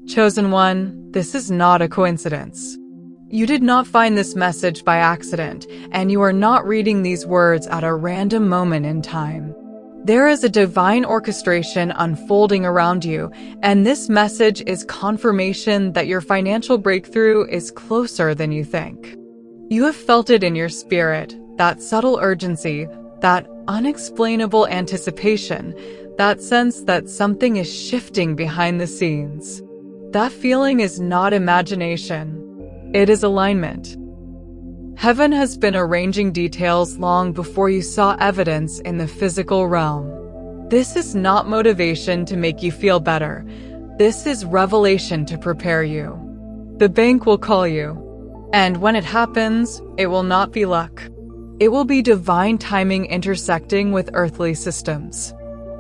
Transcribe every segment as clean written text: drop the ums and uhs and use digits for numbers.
Chosen one, this is not a coincidence. You did not find this message by accident, and you are not reading these words at a random moment in time. There is a divine orchestration unfolding around you, and this message is confirmation that your financial breakthrough is closer than you think. You have felt it in your spirit, that subtle urgency, that unexplainable anticipation, that sense that something is shifting behind the scenes. That feeling is not imagination. It is alignment. Heaven has been arranging details long before you saw evidence in the physical realm. This is not motivation to make you feel better. This is revelation to prepare you. The bank will call you. And when it happens, it will not be luck. It will be divine timing intersecting with earthly systems.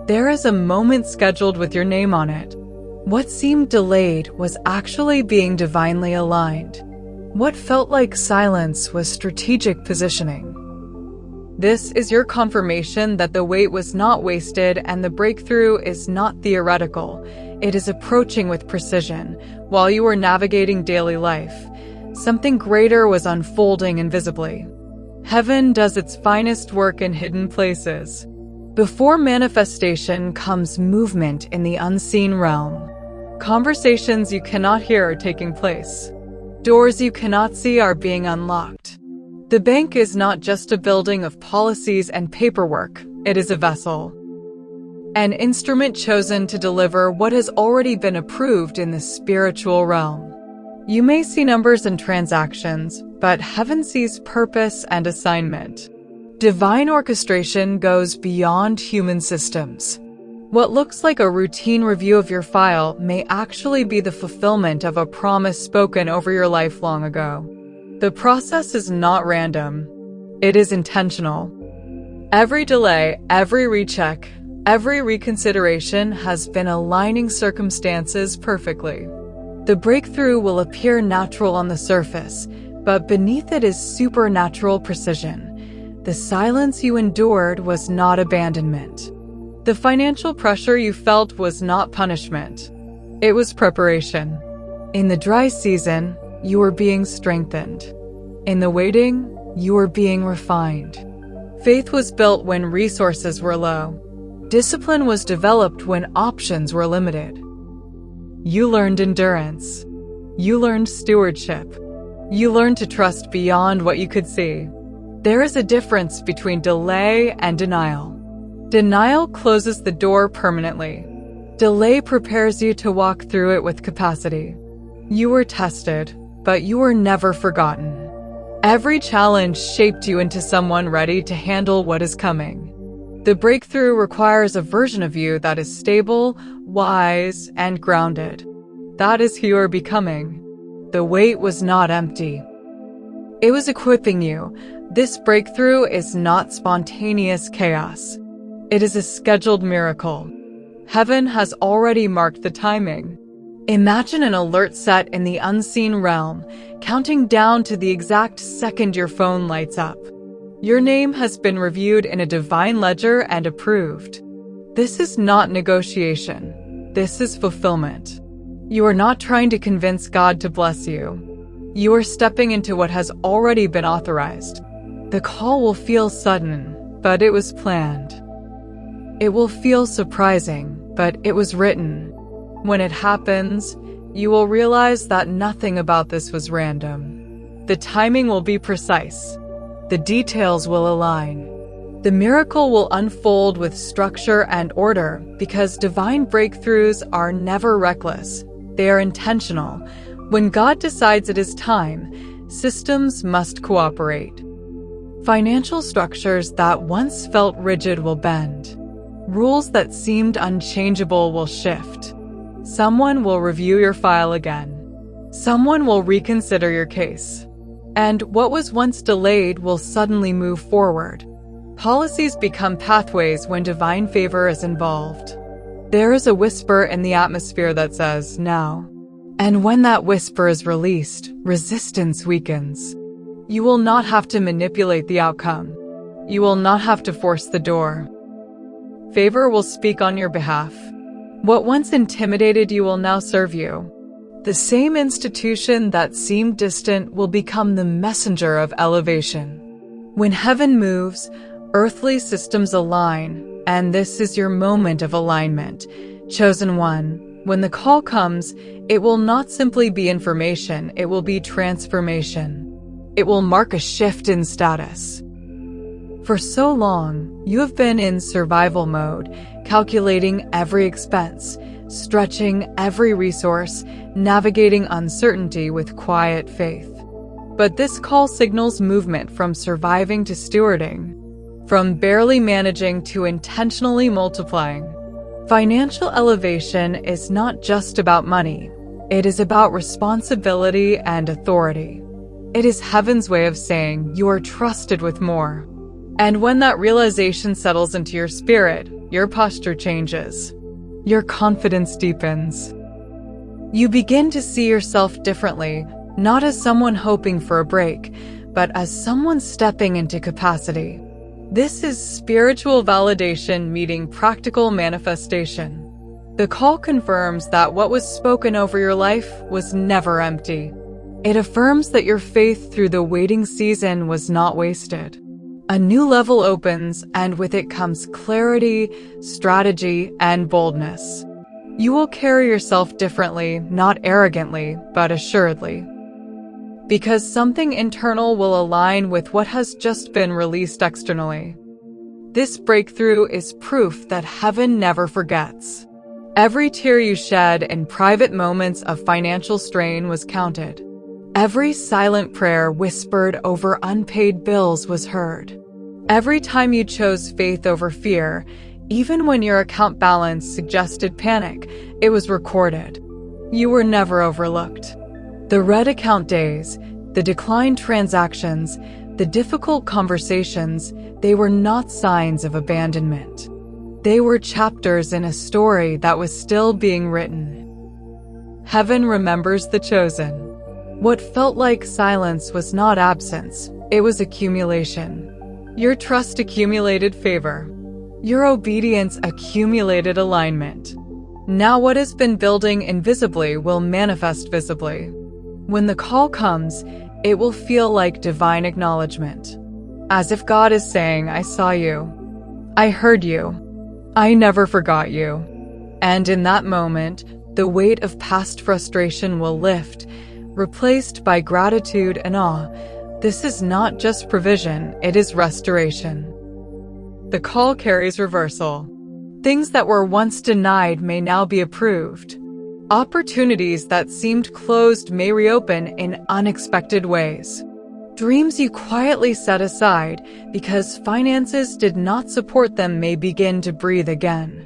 There is a moment scheduled with your name on it. What seemed delayed was actually being divinely aligned. What felt like silence was strategic positioning. This is your confirmation that the wait was not wasted and the breakthrough is not theoretical. It is approaching with precision. While you were navigating daily life, something greater was unfolding invisibly. Heaven does its finest work in hidden places. Before manifestation comes movement in the unseen realm. Conversations you cannot hear are taking place. Doors you cannot see are being unlocked. The bank is not just a building of policies and paperwork, it is a vessel. An instrument chosen to deliver what has already been approved in the spiritual realm. You may see numbers and transactions, but heaven sees purpose and assignment. Divine orchestration goes beyond human systems. What looks like a routine review of your file may actually be the fulfillment of a promise spoken over your life long ago. The process is not random. It is intentional. Every delay, every recheck, every reconsideration has been aligning circumstances perfectly. The breakthrough will appear natural on the surface, but beneath it is supernatural precision. The silence you endured was not abandonment. The financial pressure you felt was not punishment. It was preparation. In the dry season, you were being strengthened. In the waiting, you were being refined. Faith was built when resources were low. Discipline was developed when options were limited. You learned endurance. You learned stewardship. You learned to trust beyond what you could see. There is a difference between delay and denial. Denial closes the door permanently. Delay prepares you to walk through it with capacity. You were tested, but you were never forgotten. Every challenge shaped you into someone ready to handle what is coming. The breakthrough requires a version of you that is stable, wise, and grounded. That is who you are becoming. The wait was not empty. It was equipping you. This breakthrough is not spontaneous chaos. It is a scheduled miracle. Heaven has already marked the timing. Imagine an alert set in the unseen realm, counting down to the exact second your phone lights up. Your name has been reviewed in a divine ledger and approved. This is not negotiation. This is fulfillment. You are not trying to convince God to bless you. You are stepping into what has already been authorized. The call will feel sudden, but it was planned. It will feel surprising, but it was written. When it happens, you will realize that nothing about this was random. The timing will be precise. The details will align. The miracle will unfold with structure and order because divine breakthroughs are never reckless. They are intentional. When God decides it is time, systems must cooperate. Financial structures that once felt rigid will bend. Rules that seemed unchangeable will shift. Someone will review your file again. Someone will reconsider your case. And what was once delayed will suddenly move forward. Policies become pathways when divine favor is involved. There is a whisper in the atmosphere that says, now. And when that whisper is released, resistance weakens. You will not have to manipulate the outcome. You will not have to force the door. Favor will speak on your behalf. What once intimidated you will now serve you. The same institution that seemed distant will become the messenger of elevation. When heaven moves, earthly systems align, and this is your moment of alignment. Chosen one, when the call comes, it will not simply be information, it will be transformation. It will mark a shift in status. For so long, you have been in survival mode, calculating every expense, stretching every resource, navigating uncertainty with quiet faith. But this call signals movement from surviving to stewarding, from barely managing to intentionally multiplying. Financial elevation is not just about money. It is about responsibility and authority. It is heaven's way of saying you are trusted with more. And when that realization settles into your spirit, your posture changes. Your confidence deepens. You begin to see yourself differently, not as someone hoping for a break, but as someone stepping into capacity. This is spiritual validation meeting practical manifestation. The call confirms that what was spoken over your life was never empty. It affirms that your faith through the waiting season was not wasted. A new level opens, and with it comes clarity, strategy, and boldness. You will carry yourself differently, not arrogantly, but assuredly. Because something internal will align with what has just been released externally. This breakthrough is proof that heaven never forgets. Every tear you shed in private moments of financial strain was counted. Every silent prayer whispered over unpaid bills was heard. Every time you chose faith over fear, even when your account balance suggested panic, it was recorded. You were never overlooked. The red account days, the declined transactions, the difficult conversations, they were not signs of abandonment. They were chapters in a story that was still being written. Heaven remembers the chosen. What felt like silence was not absence, it was accumulation. Your trust accumulated favor. Your obedience accumulated alignment. Now what has been building invisibly will manifest visibly. When the call comes, it will feel like divine acknowledgement. As if God is saying, I saw you. I heard you. I never forgot you. And in that moment, the weight of past frustration will lift, replaced by gratitude and awe. This is not just provision, it is restoration. The call carries reversal. Things that were once denied may now be approved. Opportunities that seemed closed may reopen in unexpected ways. Dreams you quietly set aside because finances did not support them may begin to breathe again.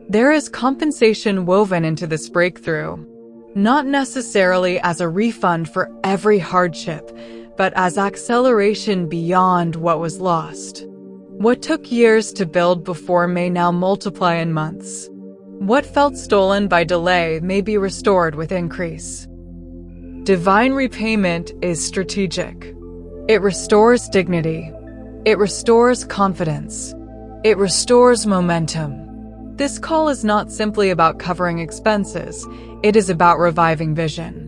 There is compensation woven into this breakthrough. Not necessarily as a refund for every hardship, but as acceleration beyond what was lost. What took years to build before may now multiply in months. What felt stolen by delay may be restored with increase. Divine repayment is strategic. It restores dignity. It restores confidence. It restores momentum. This call is not simply about covering expenses. It is about reviving vision.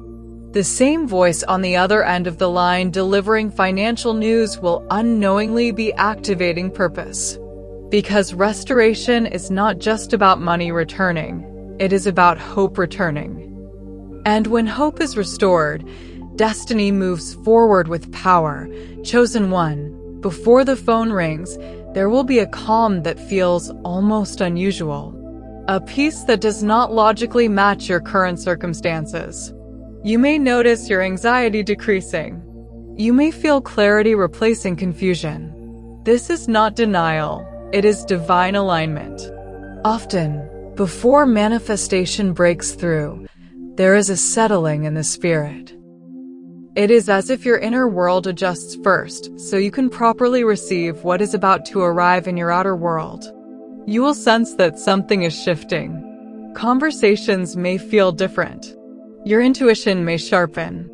The same voice on the other end of the line delivering financial news will unknowingly be activating purpose. Because restoration is not just about money returning, it is about hope returning. And when hope is restored, destiny moves forward with power. Chosen one, before the phone rings, there will be a calm that feels almost unusual. A peace that does not logically match your current circumstances. You may notice your anxiety decreasing. You may feel clarity replacing confusion. This is not denial. It is divine alignment. Often, before manifestation breaks through, there is a settling in the spirit. It is as if your inner world adjusts first, so you can properly receive what is about to arrive in your outer world. You will sense that something is shifting. Conversations may feel different. Your intuition may sharpen.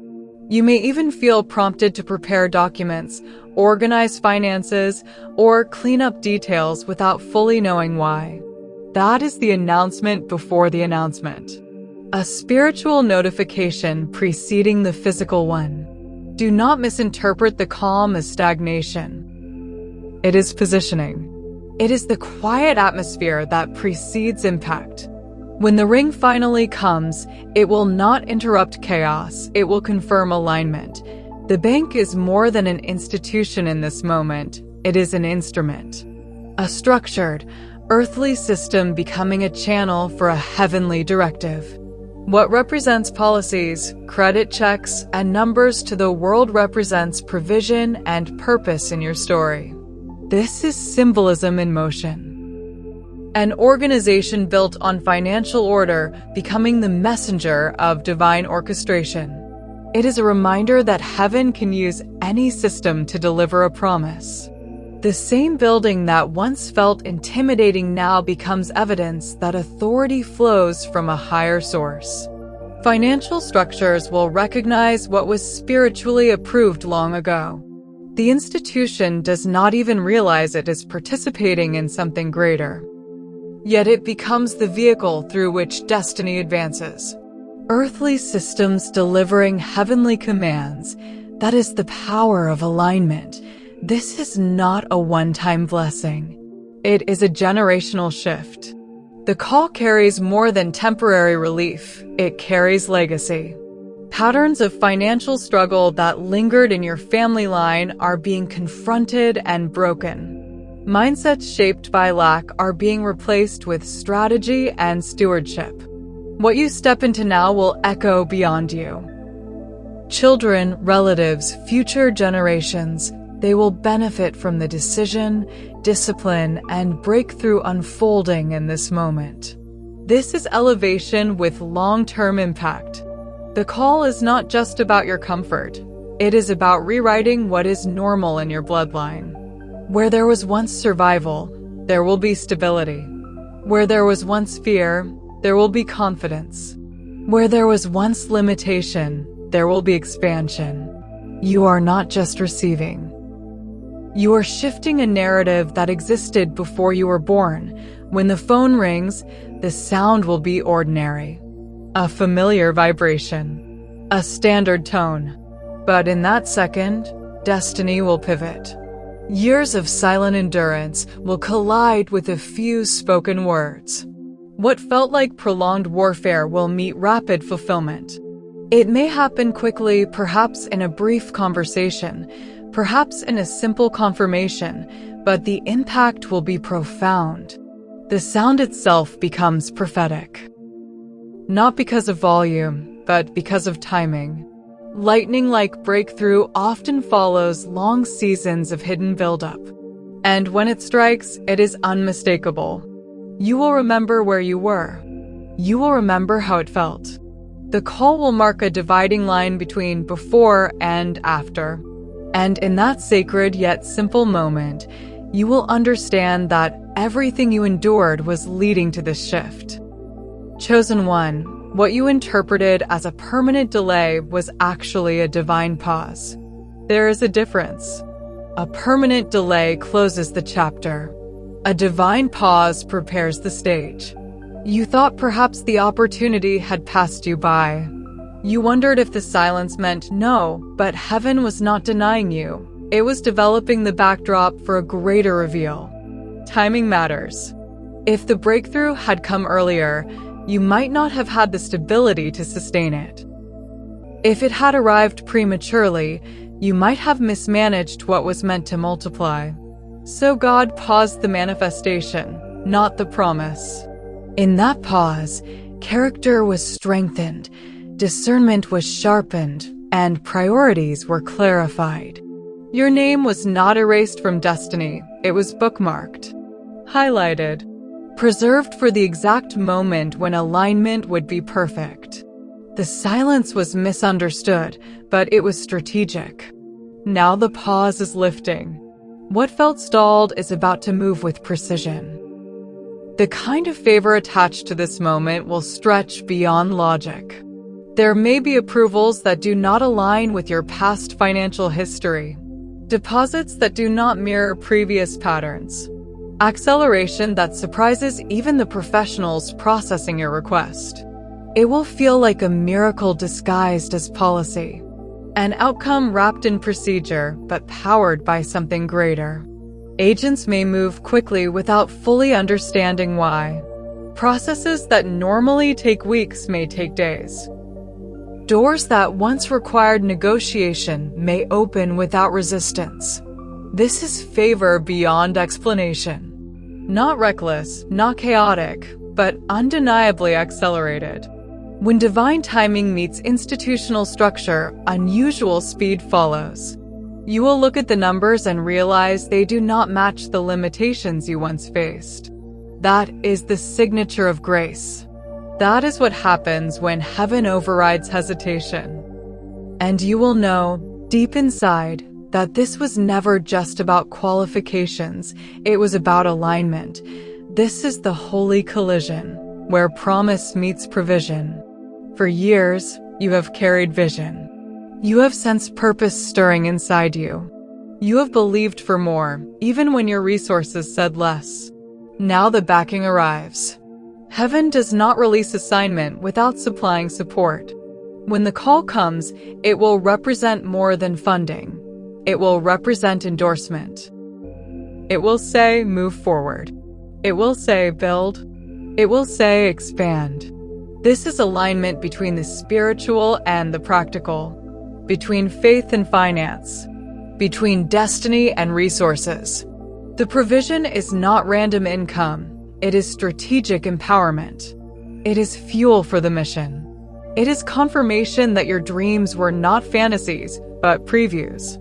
You may even feel prompted to prepare documents, organize finances, or clean up details without fully knowing why. That is the announcement before the announcement. a spiritual notification preceding the physical one. Do not misinterpret the calm as stagnation. It is positioning. It is the quiet atmosphere that precedes impact. When the ring finally comes, it will not interrupt chaos, it will confirm alignment. The bank is more than an institution in this moment, it is an instrument. A structured, earthly system becoming a channel for a heavenly directive. What represents policies, credit checks, and numbers to the world represents provision and purpose in your story. This is symbolism in motion. An organization built on financial order becoming the messenger of divine orchestration. It is a reminder that heaven can use any system to deliver a promise. The same building that once felt intimidating now becomes evidence that authority flows from a higher source. Financial structures will recognize what was spiritually approved long ago. The institution does not even realize it is participating in something greater. Yet it becomes the vehicle through which destiny advances. Earthly systems delivering heavenly commands. That is the power of alignment. This is not a one-time blessing. It is a generational shift. The call carries more than temporary relief. It carries legacy. Patterns of financial struggle that lingered in your family line are being confronted and broken. Mindsets shaped by lack are being replaced with strategy and stewardship. What you step into now will echo beyond you. Children, relatives, future generations, they will benefit from the decision, discipline, and breakthrough unfolding in this moment. This is elevation with long-term impact. The call is not just about your comfort. It is about rewriting what is normal in your bloodline. Where there was once survival, there will be stability. Where there was once fear, there will be confidence. Where there was once limitation, there will be expansion. You are not just receiving. You are shifting a narrative that existed before you were born. When the phone rings, the sound will be ordinary. A familiar vibration. A standard tone. But in that second, destiny will pivot. Years of silent endurance will collide with a few spoken words. What felt like prolonged warfare will meet rapid fulfillment. It may happen quickly, perhaps in a brief conversation, perhaps in a simple confirmation, but the impact will be profound. The sound itself becomes prophetic. Not because of volume, but because of timing. Lightning-like breakthrough often follows long seasons of hidden buildup. And when it strikes, it is unmistakable. You will remember where you were. You will remember how it felt. The call will mark a dividing line between before and after. And in that sacred yet simple moment, you will understand that everything you endured was leading to this shift. Chosen one, what you interpreted as a permanent delay was actually a divine pause. There is a difference. A permanent delay closes the chapter. A divine pause prepares the stage. You thought perhaps the opportunity had passed you by. You wondered if the silence meant no, but heaven was not denying you. It was developing the backdrop for a greater reveal. Timing matters. If the breakthrough had come earlier, you might not have had the stability to sustain it. If it had arrived prematurely, you might have mismanaged what was meant to multiply. So God paused the manifestation, not the promise. In that pause, character was strengthened, discernment was sharpened, and priorities were clarified. Your name was not erased from destiny, it was bookmarked, highlighted, preserved for the exact moment when alignment would be perfect. The silence was misunderstood, but it was strategic. Now the pause is lifting. What felt stalled is about to move with precision. The kind of favor attached to this moment will stretch beyond logic. There may be approvals that do not align with your past financial history, deposits that do not mirror previous patterns, acceleration that surprises even the professionals processing your request. It will feel like a miracle disguised as policy. An outcome wrapped in procedure, but powered by something greater. Agents may move quickly without fully understanding why. Processes that normally take weeks may take days. Doors that once required negotiation may open without resistance. This is favor beyond explanation. Not reckless, not chaotic, but undeniably accelerated. When divine timing meets institutional structure, unusual speed follows. You will look at the numbers and realize they do not match the limitations you once faced. That is the signature of grace. That is what happens when heaven overrides hesitation. And you will know, deep inside, that this was never just about qualifications, it was about alignment. This is the holy collision, where promise meets provision. For years, you have carried vision. You have sensed purpose stirring inside you. You have believed for more, even when your resources said less. Now the backing arrives. Heaven does not release assignment without supplying support. When the call comes, it will represent more than funding. It will represent endorsement. It will say, move forward. It will say, build. It will say, expand. This is alignment between the spiritual and the practical, between faith and finance, between destiny and resources. The provision is not random income. It is strategic empowerment. It is fuel for the mission. It is confirmation that your dreams were not fantasies, but previews.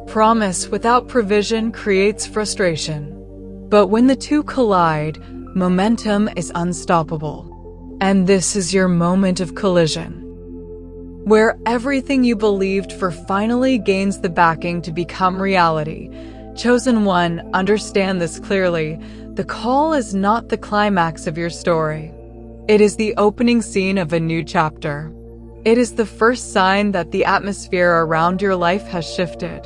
Promise without provision creates frustration. But when the two collide, momentum is unstoppable. And this is your moment of collision, where everything you believed for finally gains the backing to become reality. Chosen one, understand this clearly. The call is not the climax of your story. It is the opening scene of a new chapter. It is the first sign that the atmosphere around your life has shifted.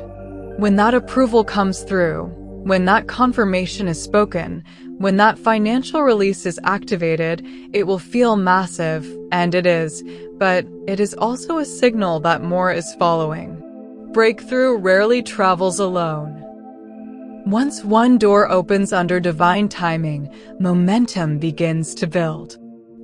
When that approval comes through, when that confirmation is spoken, when that financial release is activated, it will feel massive, and it is, but it is also a signal that more is following. Breakthrough rarely travels alone. Once one door opens under divine timing, momentum begins to build.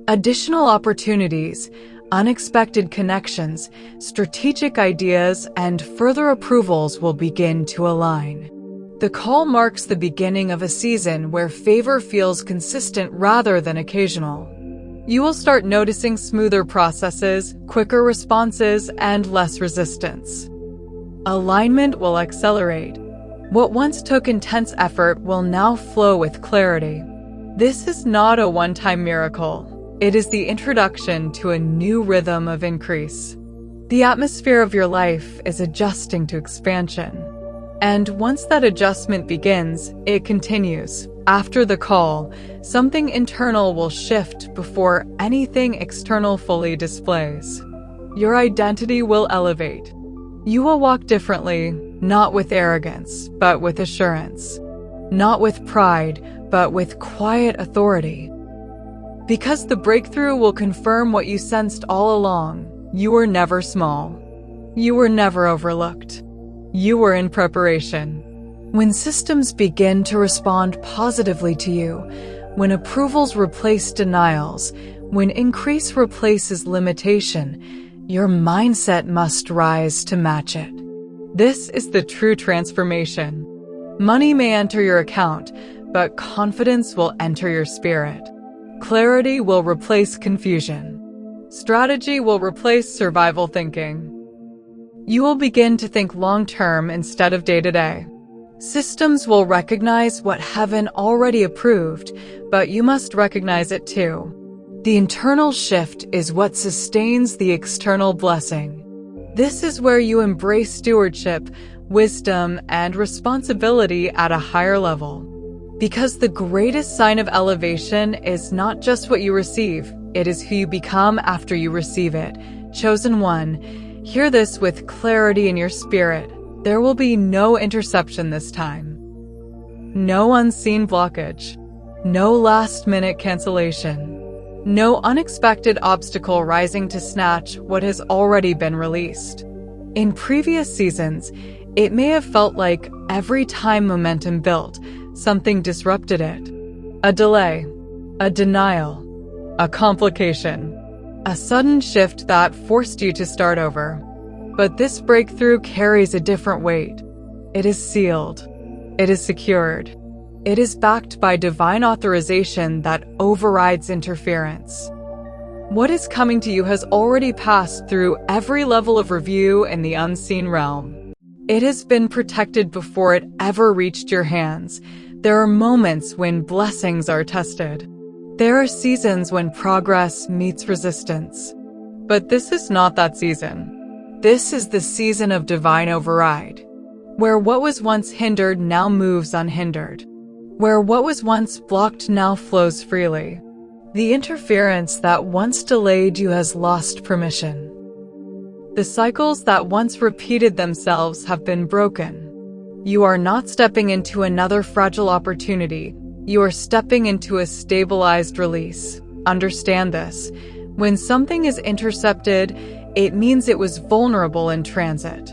Additional opportunities, unexpected connections, strategic ideas, and further approvals will begin to align. The call marks the beginning of a season where favor feels consistent rather than occasional. You will start noticing smoother processes, quicker responses, and less resistance. Alignment will accelerate. What once took intense effort will now flow with clarity. This is not a one-time miracle. It is the introduction to a new rhythm of increase. The atmosphere of your life is adjusting to expansion. And once that adjustment begins, it continues. After the call, something internal will shift before anything external fully displays. Your identity will elevate. You will walk differently, not with arrogance, but with assurance. Not with pride, but with quiet authority. Because the breakthrough will confirm what you sensed all along. You were never small. You were never overlooked. You were in preparation. When systems begin to respond positively to you, when approvals replace denials, when increase replaces limitation, your mindset must rise to match it. This is the true transformation. Money may enter your account, but confidence will enter your spirit. Clarity will replace confusion. Strategy will replace survival thinking. You will begin to think long-term instead of day-to-day. Systems will recognize what heaven already approved, but you must recognize it too. The internal shift is what sustains the external blessing. This is where you embrace stewardship, wisdom, and responsibility at a higher level. Because the greatest sign of elevation is not just what you receive, it is who you become after you receive it. Chosen one, hear this with clarity in your spirit. There will be no interception this time. No unseen blockage. No last-minute cancellation. No unexpected obstacle rising to snatch what has already been released. In previous seasons, it may have felt like every time momentum built, something disrupted it. A delay, a denial, a complication, a sudden shift that forced you to start over. But this breakthrough carries a different weight. It is sealed. It is secured. It is backed by divine authorization that overrides interference. What is coming to you has already passed through every level of review in the unseen realm. It has been protected before it ever reached your hands. There are moments when blessings are tested. There are seasons when progress meets resistance. But this is not that season. This is the season of divine override, where what was once hindered now moves unhindered, where what was once blocked now flows freely. The interference that once delayed you has lost permission. The cycles that once repeated themselves have been broken. You are not stepping into another fragile opportunity. You are stepping into a stabilized release. Understand this. When something is intercepted, it means it was vulnerable in transit.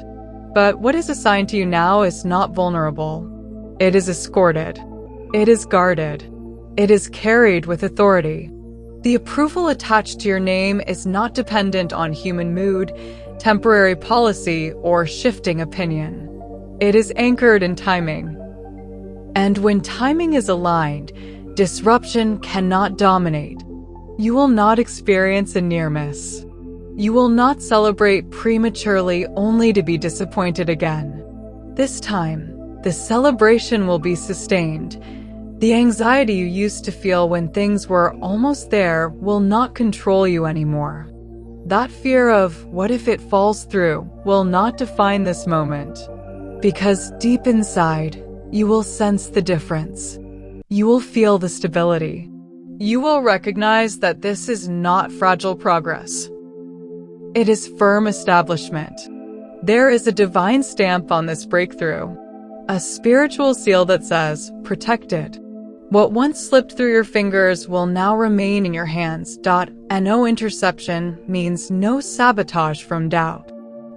But what is assigned to you now is not vulnerable. It is escorted. It is guarded. It is carried with authority. The approval attached to your name is not dependent on human mood, temporary policy, or shifting opinion. It is anchored in timing. And when timing is aligned, disruption cannot dominate. You will not experience a near miss. You will not celebrate prematurely only to be disappointed again. This time, the celebration will be sustained. The anxiety you used to feel when things were almost there will not control you anymore. That fear of what if it falls through will not define this moment. Because deep inside, you will sense the difference. You will feel the stability. You will recognize that this is not fragile progress. It is firm establishment. There is a divine stamp on this breakthrough, a spiritual seal that says, protected. What once slipped through your fingers will now remain in your hands. And no interception means no sabotage from doubt,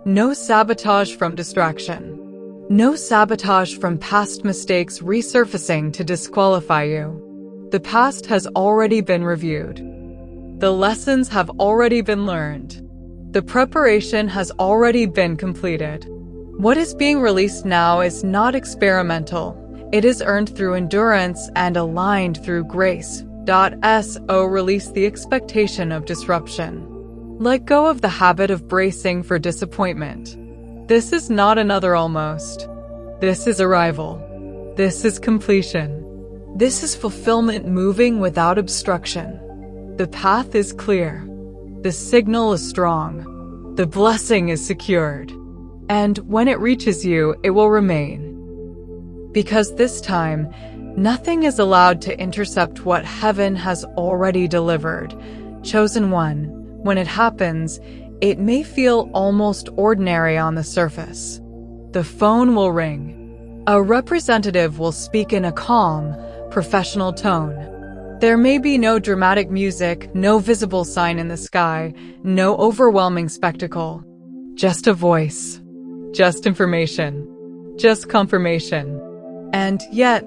no sabotage from distraction, no sabotage from past mistakes resurfacing to disqualify you. The past has already been reviewed. The lessons have already been learned. The preparation has already been completed. What is being released now is not experimental. It is earned through endurance and aligned through grace. Release the expectation of disruption. Let go of the habit of bracing for disappointment. This is not another almost. This is arrival. This is completion. This is fulfillment moving without obstruction. The path is clear. The signal is strong. The blessing is secured. And when it reaches you, it will remain. Because this time, nothing is allowed to intercept what heaven has already delivered. Chosen one, when it happens, it may feel almost ordinary on the surface. The phone will ring. A representative will speak in a calm, professional tone. There may be no dramatic music, no visible sign in the sky, no overwhelming spectacle. Just a voice. Just information. Just confirmation. And yet,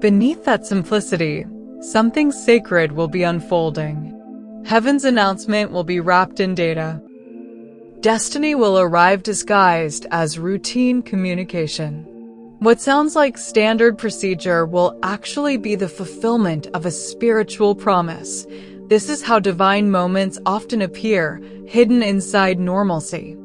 beneath that simplicity, something sacred will be unfolding. Heaven's announcement will be wrapped in data. Destiny will arrive disguised as routine communication. What sounds like standard procedure will actually be the fulfillment of a spiritual promise. This is how divine moments often appear, hidden inside normalcy.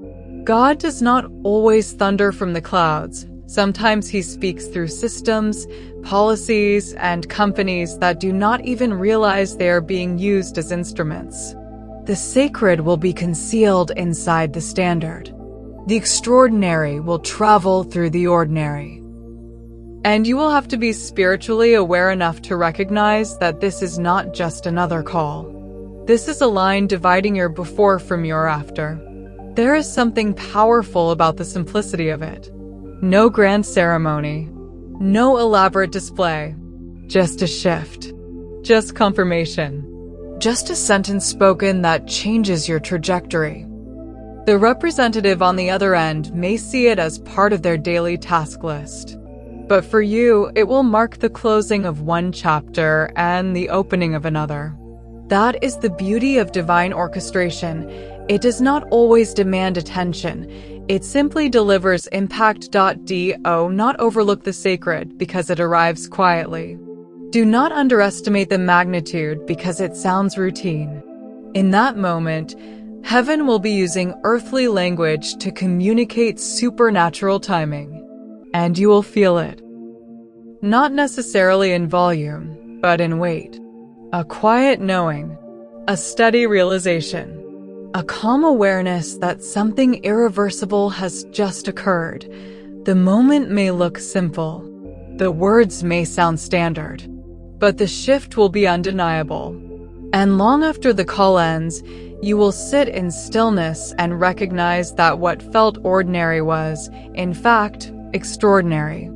God does not always thunder from the clouds. Sometimes he speaks through systems, policies, and companies that do not even realize they are being used as instruments. The sacred will be concealed inside the standard. The extraordinary will travel through the ordinary. And you will have to be spiritually aware enough to recognize that this is not just another call. This is a line dividing your before from your after. There is something powerful about the simplicity of it. No grand ceremony. No elaborate display. Just a shift. Just confirmation. just a sentence spoken that changes your trajectory. The representative on the other end may see it as part of their daily task list. But for you, it will mark the closing of one chapter and the opening of another. That is the beauty of divine orchestration. It does not always demand attention. It simply delivers impact. Do not overlook the sacred because it arrives quietly. Do not underestimate the magnitude because it sounds routine. In that moment, heaven will be using earthly language to communicate supernatural timing. And you will feel it. Not necessarily in volume, but in weight. A quiet knowing, a steady realization, a calm awareness that something irreversible has just occurred. The moment may look simple. The words may sound standard. But the shift will be undeniable. And long after the call ends, you will sit in stillness and recognize that what felt ordinary was, in fact, extraordinary.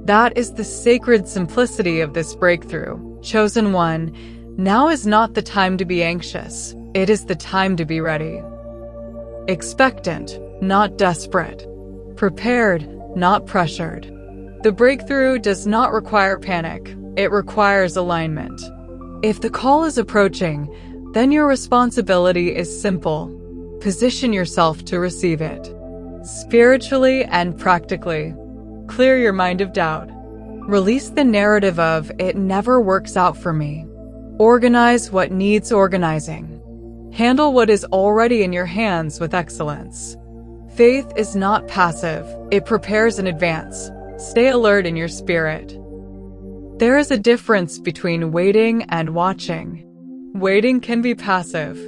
That is the sacred simplicity of this breakthrough. Chosen one, now is not the time to be anxious. It is the time to be ready. Expectant, not desperate. Prepared, not pressured. The breakthrough does not require panic. It requires alignment. If the call is approaching, then your responsibility is simple. Position yourself to receive it. Spiritually and practically. Clear your mind of doubt. Release the narrative of, "It never works out for me." Organize what needs organizing. Handle what is already in your hands with excellence. Faith is not passive. It prepares in advance. Stay alert in your spirit. There is a difference between waiting and watching. Waiting can be passive.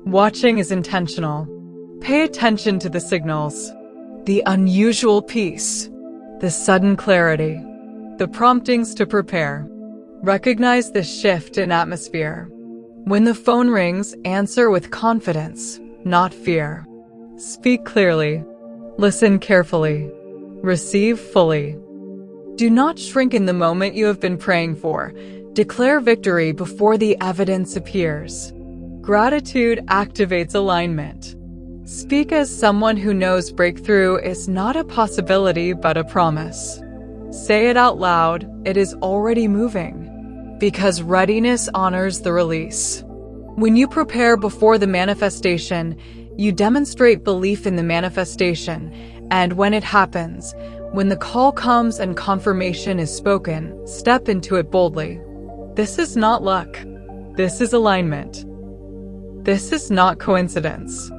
Watching is intentional. Pay attention to the signals. The unusual peace. The sudden clarity. The promptings to prepare. Recognize the shift in atmosphere. When the phone rings, answer with confidence, not fear. Speak clearly. Listen carefully. Receive fully. Do not shrink in the moment you have been praying for. Declare victory before the evidence appears. Gratitude activates alignment. Speak as someone who knows breakthrough is not a possibility but a promise. Say it out loud, it is already moving. Because readiness honors the release. When you prepare before the manifestation, you demonstrate belief in the manifestation, and when it happens, when the call comes and confirmation is spoken, step into it boldly. This is not luck. This is alignment. This is not coincidence.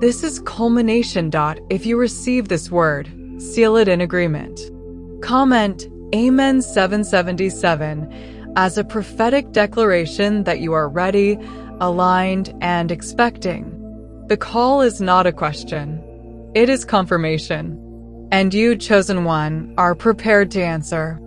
This is culmination. If you receive this word, seal it in agreement. Comment Amen 777 as a prophetic declaration that you are ready, aligned, and expecting. The call is not a question. It is confirmation. And you, chosen one, are prepared to answer.